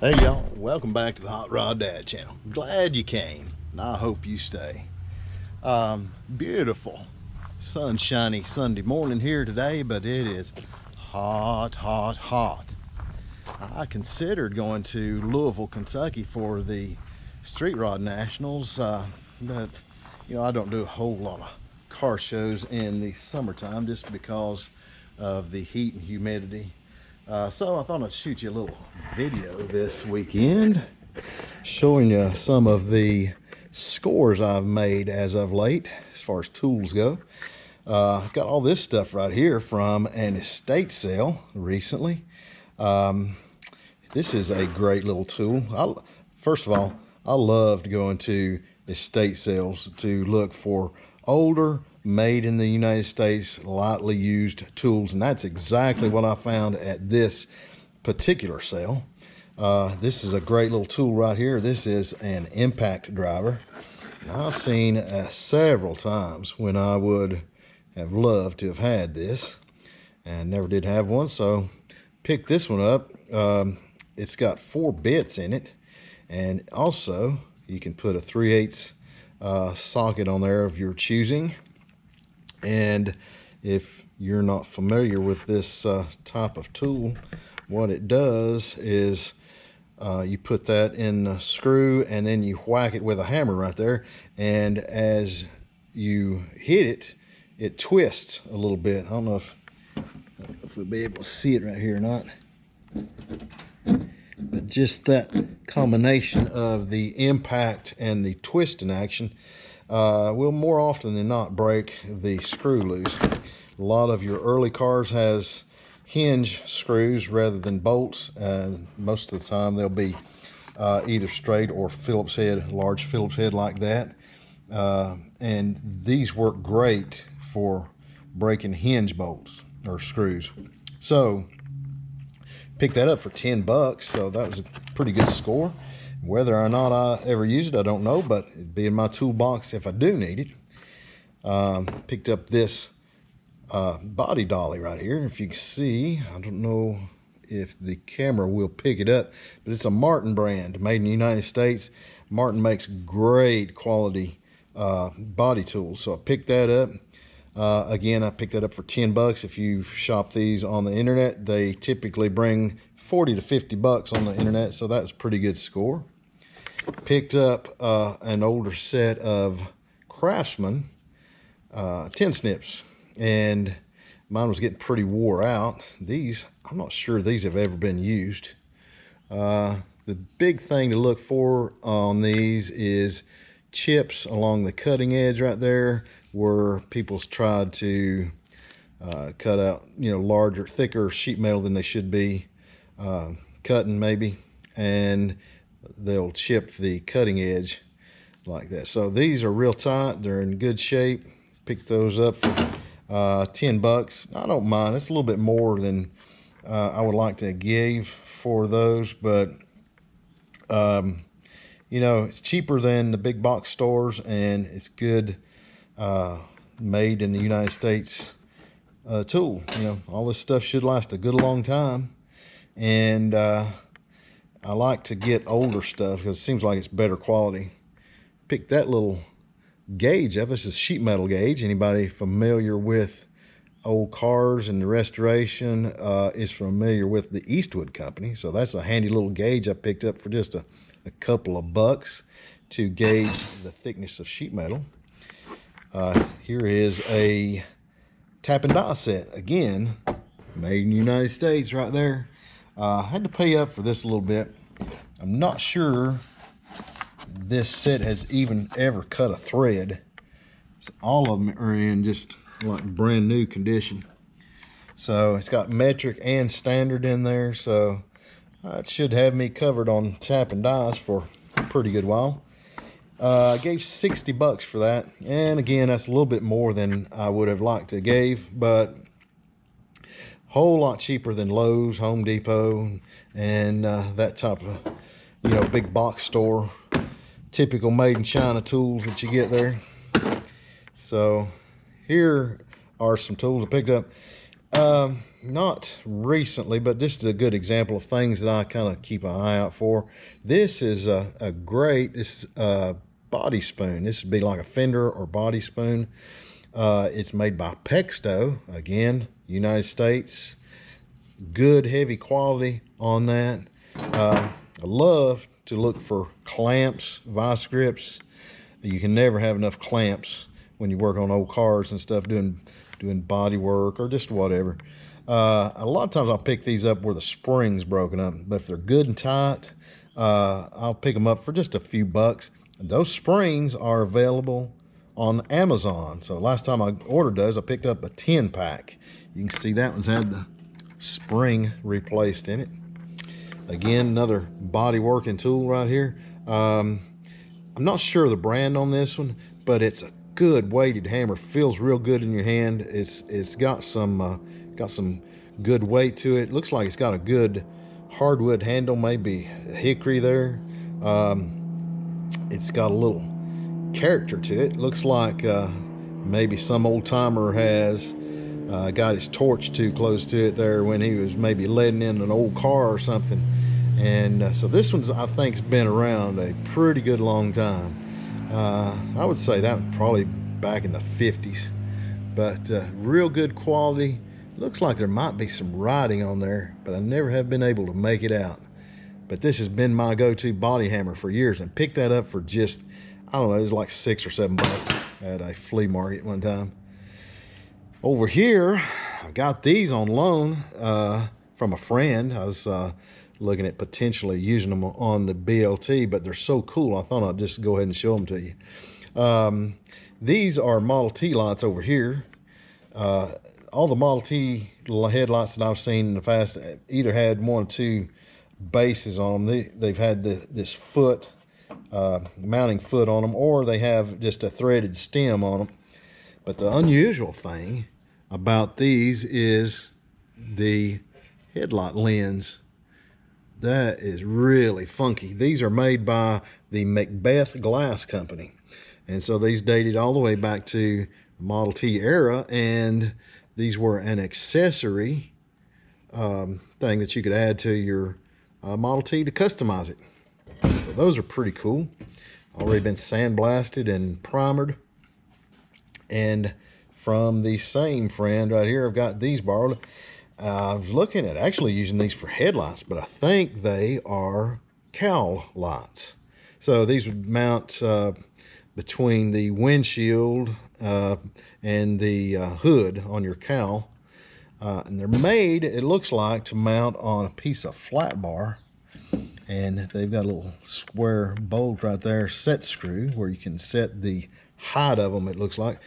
Hey y'all, welcome back to the Hot Rod Dad channel. Glad you came, and I hope you stay. Beautiful, sunshiny Sunday morning here today, but it is hot, hot, hot. I considered going to Louisville, Kentucky for the Street Rod Nationals, but I don't do a whole lot of car shows in the summertime just because of the heat and humidity. So I thought I'd shoot you a little video this weekend showing you some of the scores I've made as of late as far as tools go. Got all this stuff right here from an estate sale recently. This is a great little tool. First of all, I loved going to estate sales to look for older, made in the United States, lightly used tools, and that's exactly what I found at this particular sale. This is a great little tool right here. This is an impact driver. And I've seen several times when I would have loved to have had this and never did have one, so picked this one up. It's got 4 bits in it, and also you can put a 3/8 socket on there of your choosing. And if you're not familiar with this type of tool, what it does is you put that in a screw and then you whack it with a hammer right there, and as you hit it, it twists a little bit. I don't know if we'll be able to see it right here or not, but just that combination of the impact and the twisting action will more often than not break the screw loose. A lot of your early cars has hinge screws rather than bolts, and most of the time they'll be either straight or Phillips head, large Phillips head like that. And these work great for breaking hinge bolts or screws. So picked that up for 10 bucks, so that was a pretty good score. Whether or not I ever use it, I don't know, but it'd be in my toolbox if I do need it. Picked up this body dolly right here. If you can see, I don't know if the camera will pick it up, but it's a Martin brand, made in the United States. Martin makes great quality body tools, so I picked that up. Again, I picked that up for 10 bucks. If you shop these on the internet, they typically bring 40 to 50 bucks on the internet, so that's a pretty good score. Picked up an older set of Craftsman 10 snips, and mine was getting pretty wore out. These, I'm not sure these have ever been used. The big thing to look for on these is chips along the cutting edge right there, where people's tried to cut out larger, thicker sheet metal than they should be cutting maybe, and they'll chip the cutting edge like that. So these are real tight, they're in good shape. Picked those up for 10 bucks. I don't mind, it's a little bit more than I would like to give for those, but it's cheaper than the big box stores, and it's good made in the United States tool. All this stuff should last a good long time, and I like to get older stuff because it seems like it's better quality. Picked that little gauge up. This is sheet metal gauge. Anybody familiar with old cars and the restoration is familiar with the Eastwood company. So that's a handy little gauge I picked up for just a couple of bucks to gauge the thickness of sheet metal. Here is a tap and die set, again made in the United States right there. I had to pay up for this a little bit. I'm not sure this set has even ever cut a thread. So all of them are in just like brand new condition. So it's got metric and standard in there, so it should have me covered on tap and dies for a pretty good while. I gave 60 bucks for that, and again, that's a little bit more than I would have liked to give, but whole lot cheaper than Lowe's, Home Depot, and that type of big box store, typical made in China tools that you get there. So here are some tools I picked up. Not recently, but just a good example of things that I kind of keep an eye out for. This is a great, this body spoon. This would be like a fender or body spoon. It's made by Pexto, again, United States. Good heavy quality on that. I love to look for clamps, vice grips. You can never have enough clamps when you work on old cars and stuff, doing body work or just whatever. A lot of times I'll pick these up where the spring's broken up, but if they're good and tight, I'll pick them up for just a few bucks. Those springs are available on Amazon. So last time I ordered those, I picked up a 10-pack. You can see that one's had the spring replaced in it. Again, another body working tool right here. I'm not sure of the brand on this one, but it's a good weighted hammer. Feels real good in your hand. It's got some good weight to it. Looks like it's got a good hardwood handle, maybe hickory there. It's got a little character to it. Looks like maybe some old timer has got his torch too close to it there when he was maybe letting in an old car or something. And so this one's, I think, has been around a pretty good long time. I would say that was probably back in the 50s, but real good quality. Looks like there might be some writing on there, but I never have been able to make it out. But this has been my go-to body hammer for years, and picked that up for just, I don't know, it was like $6 or $7 at a flea market one time. Over here, I've got these on loan from a friend. I was looking at potentially using them on the BLT, but they're so cool, I thought I'd just go ahead and show them to you. These are Model T lights over here. All the Model T headlights that I've seen in the past either had one or two bases on them. They've had this foot, mounting foot on them, or they have just a threaded stem on them. But the unusual thing about these is the headlight lens. That is really funky. These are made by the Macbeth Glass Company. And so these dated all the way back to the Model T era, and these were an accessory thing that you could add to your Model T to customize it. So those are pretty cool. Already been sandblasted and primered. And from the same friend right here, I've got these borrowed. I was looking at actually using these for headlights, but I think they are cowl lights. So these would mount between the windshield and the hood on your cowl. And they're made, it looks like, to mount on a piece of flat bar. And they've got a little square bolt right there, set screw, where you can set the height of them. It looks like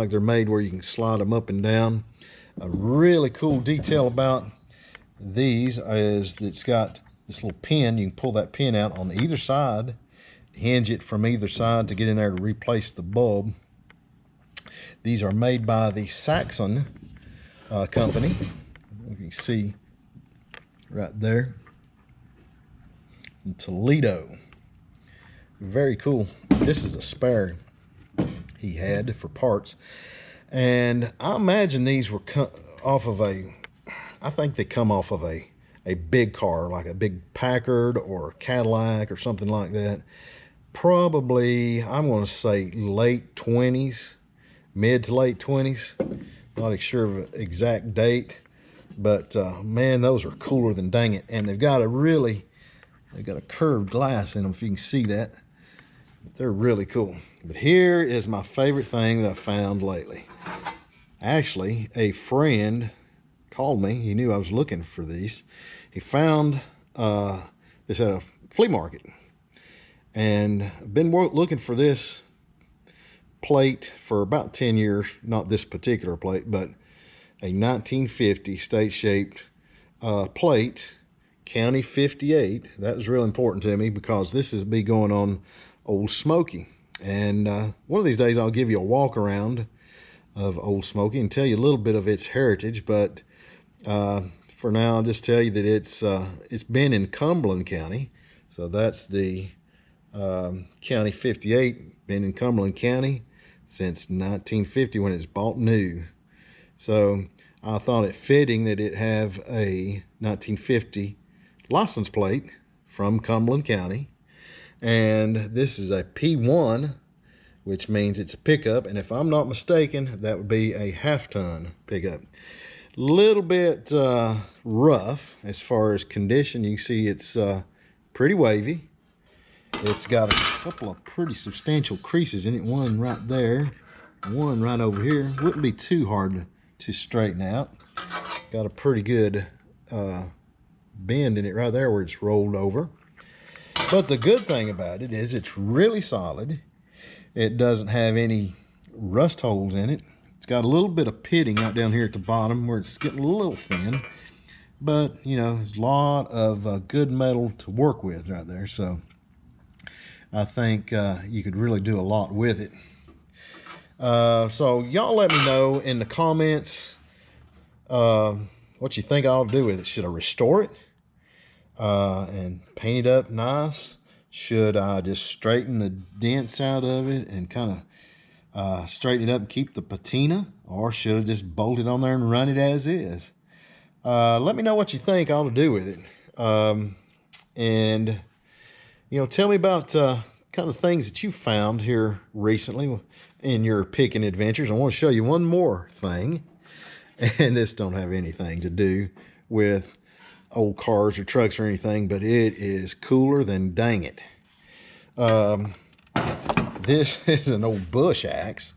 they're made where you can slide them up and down. A really cool detail about these is that it's got this little pin. You can pull that pin out on either side, hinge it from either side to get in there to replace the bulb. These are made by the Saxon company. You can see right there in Toledo. Very cool. This is a spare he had for parts, and I imagine these were off of I think they come off of a big car, like a big Packard or a Cadillac or something like that. Probably, I'm going to say late 20s, mid to late 20s. Not sure of an exact date, but man, those are cooler than dang it. And they've got a curved glass in them, if you can see that. But they're really cool. But here is my favorite thing that I found lately. Actually, a friend called me. He knew I was looking for these. He found this at a flea market. And I've been looking for this plate for about 10 years. Not this particular plate, but a 1950 state-shaped plate, County 58. That was real important to me because this is be going on Old Smoky. And one of these days I'll give you a walk around of Old Smoky and tell you a little bit of its heritage. But for now, I'll just tell you that it's been in Cumberland County. So that's the County 58, been in Cumberland County since 1950 when it's bought new. So I thought it fitting that it have a 1950 license plate from Cumberland County. And this is a P1, which means it's a pickup. And if I'm not mistaken, that would be a half-ton pickup. Little bit rough as far as condition. You can see it's pretty wavy. It's got a couple of pretty substantial creases in it. One right there, one right over here. Wouldn't be too hard to straighten out. Got a pretty good bend in it right there where it's rolled over. But the good thing about it is it's really solid. It doesn't have any rust holes in it. It's got a little bit of pitting out down here at the bottom where it's getting a little thin. But, you know, there's a lot of good metal to work with right there. So I think you could really do a lot with it. So y'all let me know in the comments what you think I ought to do with it. Should I restore it and paint it up nice? Should I just straighten the dents out of it and kind of straighten it up and keep the patina? Or should I just bolt it on there and run it as is? Let me know what you think I ought to do with it. And, you know, tell me about kind of things that you found here recently in your picking adventures. I want to show you one more thing. And this don't have anything to do with old cars or trucks or anything, but it is cooler than dang it. This is an old bush axe.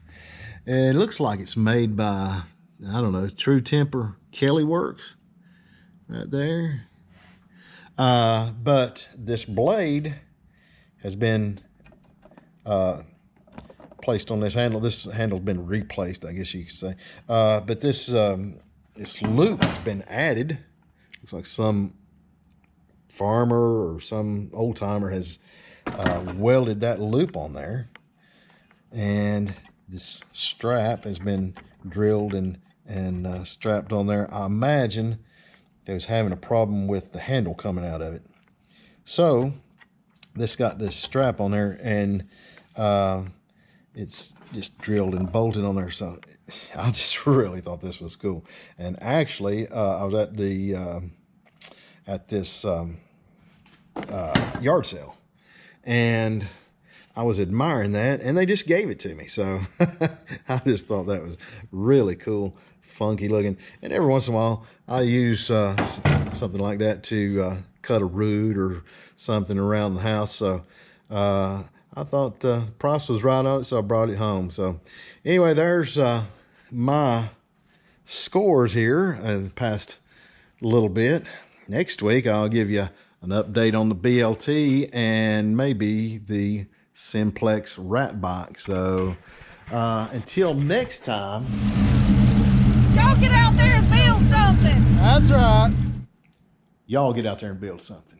It looks like it's made by, I don't know, True Temper Kelly Works right there. But this blade has been placed on this handle. This handle's been replaced, I guess you could say. But this loop has been added. Looks like some farmer or some old timer has welded that loop on there. And this strap has been drilled and strapped on there. I imagine they was having a problem with the handle coming out of it. So this got this strap on there, and it's just drilled and bolted on there. So I just really thought this was cool. And actually, I was at the this yard sale, and I was admiring that, and they just gave it to me. So I just thought that was really cool, funky looking. And every once in a while, I use something like that to cut a root or something around the house. So I thought the price was right on it, so I brought it home. So anyway, there's my scores here the past little bit. Next week, I'll give you an update on the BLT and maybe the Simplex rat box. So until next time, y'all get out there and build something. That's right. Y'all get out there and build something.